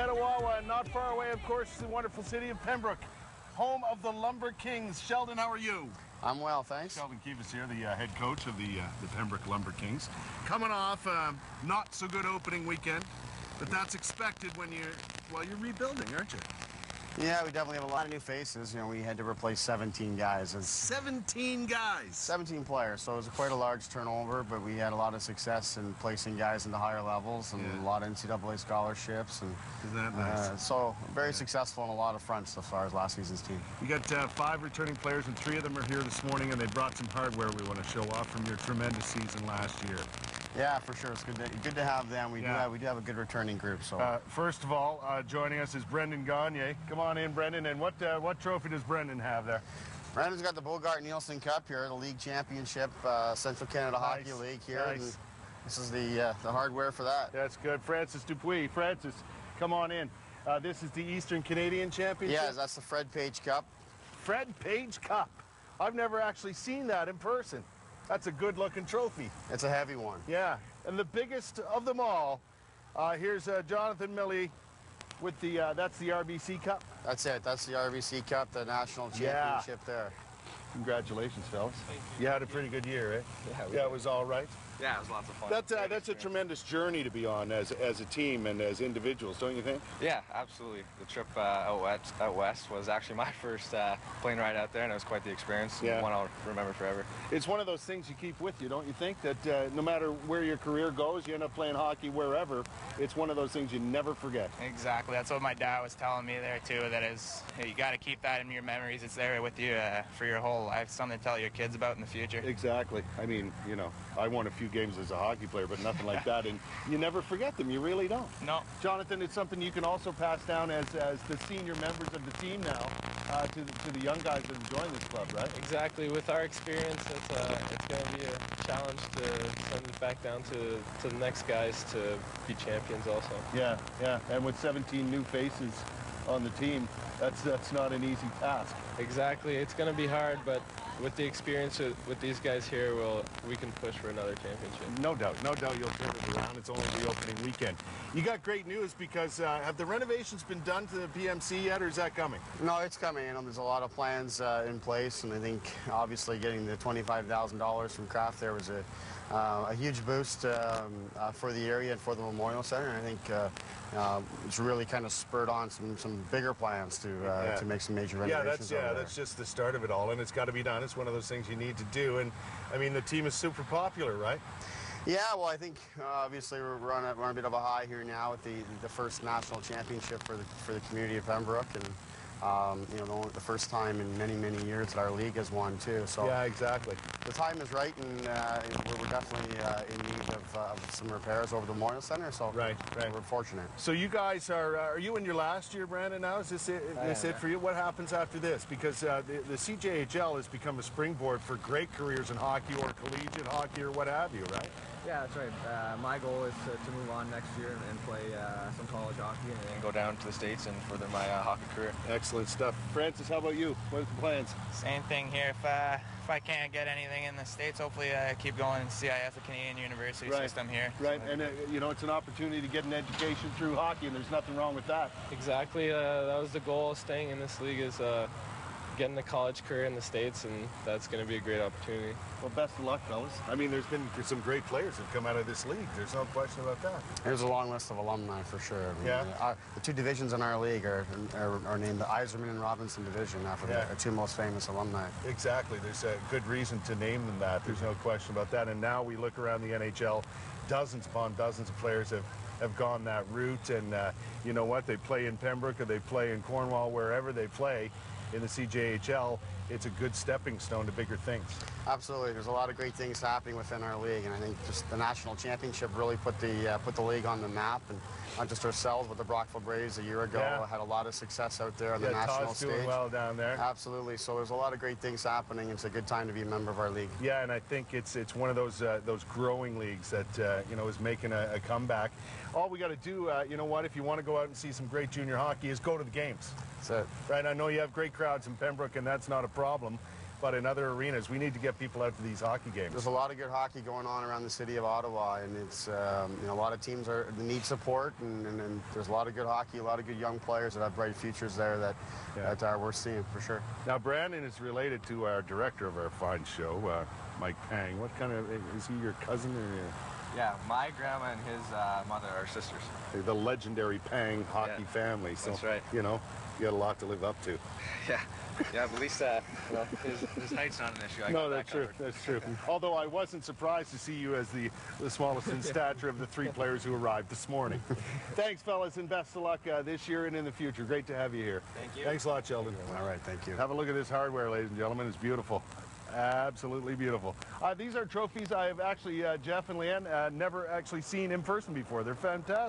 Ottawa, and not far away, of course, the wonderful city of Pembroke, home of the Lumber Kings. Sheldon, how are you? I'm well, thanks. Sheldon Kivas here, the head coach of the Pembroke Lumber Kings. Coming off not so good opening weekend, but that's expected when you're rebuilding, aren't you? Yeah, we definitely have a lot of new faces. You know, we had to replace 17 guys. 17 guys? 17 players, so it was quite a large turnover, but we had a lot of success in placing guys into higher levels and a lot of NCAA scholarships. And isn't that nice? So very successful on a lot of fronts as far as last season's team. You got 5 returning players, and 3 of them are here this morning, and they brought some hardware we want to show off from your tremendous season last year. Yeah, for sure. It's good to have them. We do have a good returning group. So first of all, joining us is Brendan Gagne. Come on in, Brendan. And what trophy does Brendan have there? Brendan's got the Bogart Nielsen Cup here, the league championship, Central Canada Hockey League here. Nice. This is the hardware for that. That's good. Francis Dupuis. Francis, come on in. This is the Eastern Canadian Championship? Yeah, that's the Fred Page Cup. Fred Page Cup. I've never actually seen that in person. That's a good-looking trophy. It's a heavy one. Yeah, and the biggest of them all, here's Jonathan Milley with the, that's the RBC Cup. That's it. That's the RBC Cup, the national championship there. Congratulations, fellas. Thank you. You had a pretty good year, eh? Yeah, it was all right. Yeah, it was lots of fun. That's a tremendous journey to be on as a team and as individuals, don't you think? Yeah, absolutely. The trip out west was actually my first plane ride out there, and it was quite the experience. Yeah. One I'll remember forever. It's one of those things you keep with you, don't you think? That no matter where your career goes, you end up playing hockey wherever. It's one of those things you never forget. Exactly. That's what my dad was telling me there too. That is, you got to keep that in your memories. It's there with you for your whole life. Something to tell your kids about in the future. Exactly. I mean, you know, I won a few games as a hockey player, but nothing like that, and you never forget them. You really don't. No. Jonathan, it's something you can also pass down as the senior members of the team now to the young guys that have joined this club, right? Exactly. With our experience, it's going to be a challenge to send it back down to the next guys to be champions also. Yeah, yeah. And with 17 new faces on the team, that's not an easy task. Exactly. It's going to be hard, but with the experience with these guys here, we can push for another championship. No doubt you'll turn it around. It's only the opening weekend. You got great news because have the renovations been done to the PMC yet, or is that coming? No, it's coming. You know, there's a lot of plans in place, and I think obviously getting the $25,000 from Kraft there was a huge boost for the area and for the Memorial Center. And I think it's really kind of spurred on some bigger plans to make some major renovations. That's just the start of it all, and it's got to be done. It's one of those things you need to do, and I mean the team is super popular, right? Yeah, well, I think obviously we're on a bit of a high here now with the first national championship for the community of Pembroke, and you know, the first time in many years that our league has won too. So yeah, exactly. The time is right, and we're definitely in need of some repairs over the Memorial Center. So right. We're fortunate. So you guys are you in your last year, Brandon? Now is this it for you? What happens after this? Because the CJHL has become a springboard for great careers in hockey or collegiate hockey or what have you, right? Yeah, that's right. My goal is to move on next year and play some college hockey And go down to the States and further my hockey career. Excellent stuff. Francis, how about you? What are the plans? Same thing here. If I can't get anything in the States, hopefully I keep going CIF, the Canadian University system here. Right, and you know, it's an opportunity to get an education through hockey, and there's nothing wrong with that. Exactly. That was the goal of staying in this league, is getting a college career in the States, and that's going to be a great opportunity. Well, best of luck, fellas. I mean, there's been some great players that have come out of this league. There's no question about that. There's a long list of alumni for sure. I mean, yeah. The 2 divisions in our league are named the Iserman and Robinson division after the 2 most famous alumni. Exactly. There's a good reason to name them that. There's no question about that. And now we look around the NHL, dozens upon dozens of players have gone that route. And you know what? They play in Pembroke or they play in Cornwall, wherever they play. In the CJHL, it's a good stepping stone to bigger things. Absolutely. There's a lot of great things happening within our league, and I think just the national championship really put the league on the map, and not just ourselves, but the Brockville Braves a year ago had a lot of success out there on the national Todd's stage. doing well down there. Absolutely. So there's a lot of great things happening. It's a good time to be a member of our league. Yeah, and I think it's one of those growing leagues that you know, is making a comeback. All we got to do, you know what, if you want to go out and see some great junior hockey, is go to the games. That's it. Right. I know you have great crowds in Pembroke, and that's not a problem. but in other arenas. We need to get people out to these hockey games. There's a lot of good hockey going on around the city of Ottawa, and it's a lot of teams need support, and there's a lot of good hockey, a lot of good young players that have bright futures there that are worth seeing for sure. Now, Brandon is related to our director of our fine show, Mike Pang. What kind of, is he your cousin or your... Yeah, my grandma and his mother are sisters. The legendary Pang hockey family. So, that's right. You know, you got a lot to live up to. Yeah, but at least his height's not an issue. No, that's true. That's true. Although I wasn't surprised to see you as the smallest in stature of the 3 players who arrived this morning. Thanks, fellas, and best of luck this year and in the future. Great to have you here. Thank you. Thanks a lot, Sheldon. All right, thank you. Have a look at this hardware, ladies and gentlemen. It's beautiful. Absolutely beautiful. These are trophies I have actually, Jeff and Leanne, never actually seen in person before. They're fantastic.